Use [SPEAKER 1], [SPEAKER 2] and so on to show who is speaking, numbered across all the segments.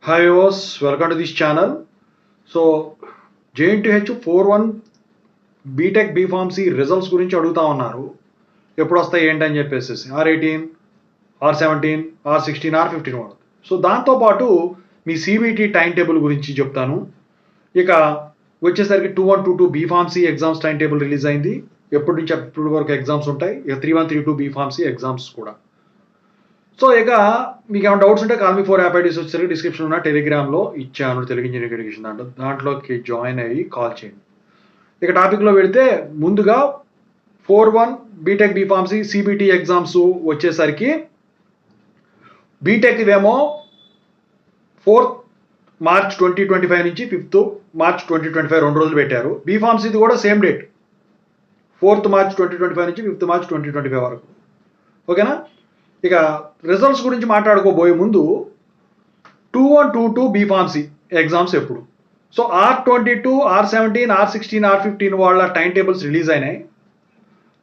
[SPEAKER 1] Hi viewers, welcome to this channel. So JNTH 41 B Tech B Pharmacy results గురించి అడుగుతా ఉన్నారు. ఎప్పుడు వస్తాయి ఏంటని చెప్పేసి R18, R17, R16, R15 వాడు. సో దాంతోపాటు మీ సిబిటి టైం టేబుల్ గురించి చెప్తాను. ఇక వచ్చేసరికి 2122 B Pharmacy exams time table release అయింది. ఎప్పటి నుంచి ఎప్పటి వరకు ఎగ్జామ్స్ ఉంటాయి. ఇక 3132 బీఫార్మసీ ఎగ్జామ్స్ కూడా. సో ఇక మీకు ఏమైనా డౌట్స్ ఉంటే కాల్ మీ 4 యాప్ ఐడీస్ వచ్చేసరికి డిస్క్రిప్షన్ ఉన్న టెలిగ్రామ్లో ఇచ్చాను, తెలుగు ఇంజనీరింగ్ ఎడ్యుకేషన్ దాంట్లోకి జాయిన్ అయ్యి కాల్ చేయండి. ఇక టాపిక్లో పెడితే ముందుగా 41 బీటెక్ బీఫార్మసీ సిబిటి ఎగ్జామ్స్ వచ్చేసరికి బీటెక్ ఇవేమో 4th March 2025 నుంచి 5th March 2025 2 రోజులు పెట్టారు. బీఫార్మసీది కూడా సేమ్ డేట్ 4th March 2025 నుంచి 5th March 2025 వరకు. ఓకేనా? ఇక రిజల్ట్స్ గురించి మాట్లాడుకోబోయే ముందు 2122 బీఫార్మసీ ఎగ్జామ్స్ ఎప్పుడు? So R22, R17, R16, R15 వాళ్ళ టైం టేబుల్స్ రిలీజ్ అయినాయి.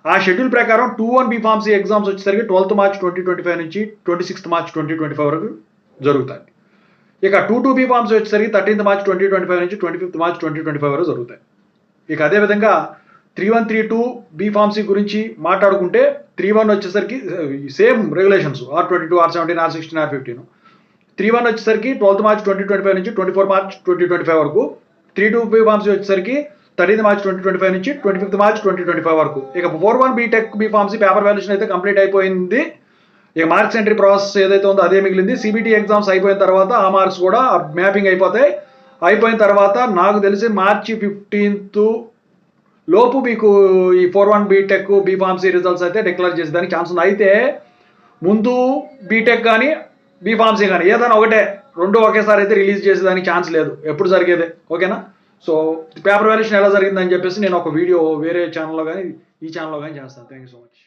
[SPEAKER 1] ఆ షెడ్యూల్ ప్రకారం 21 బీఫార్మసీ ఎగ్జామ్స్ వచ్చేసరికి 12th March 2025 నుంచి 26th March 2025 వరకు జరుగుతాయి. ఇక 22 బీఫార్మసీ వచ్చేసరికి 13th March 2025 నుంచి 25th March 2025 వరకు జరుగుతాయి. ఇక అదేవిధంగా 3132 బీఫార్మసీ గురించి మాట్లాడుకుంటే 31 వచ్చేసరికి same regulations R22, R17, R16, R15. 31 వచ్చేసరికి 12th March 2025 నుంచి 24th March 2025 వరకు. 32 బీఫార్మసీ వచ్చేసరికి 13th March 2025 నుంచి 25th March 2025 వరకు. ఇక 41 బీటెక్ బీఫార్మసీ పేపర్ వాల్యుయేషన్ అయితే కంప్లీట్ అయిపోయింది. ఇక మార్క్స్ ఎంట్రీ ప్రాసెస్ ఏదైతే ఉందో అదే మిగిలింది. సిబిటి ఎగ్జామ్స్ అయిపోయిన తర్వాత ఆ మార్క్స్ కూడా మ్యాపింగ్ అయిపోతాయి. అయిపోయిన తర్వాత నాకు తెలిసి March 15th లోపు మీకు ఈ 41 బీటెక్ బీఫార్మసీ రిజల్ట్స్ అయితే డిక్లేర్ చేసేదానికి ఛాన్స్ ఉంది. అయితే ముందు బీటెక్ కానీ బీఫార్మసీ కానీ ఏదైనా ఒకటే, రెండు ఒకేసారి అయితే రిలీజ్ చేసేదానికి ఛాన్స్ లేదు, ఎప్పుడు జరిగేదే. ఓకేనా? సో పేపర్ వాల్యుయేషన్ ఎలా జరిగిందని చెప్పేసి నేను ఒక వీడియో వేరే ఛానల్లో కానీ ఈ ఛానల్లో కానీ చేస్తాను. Thank you so much.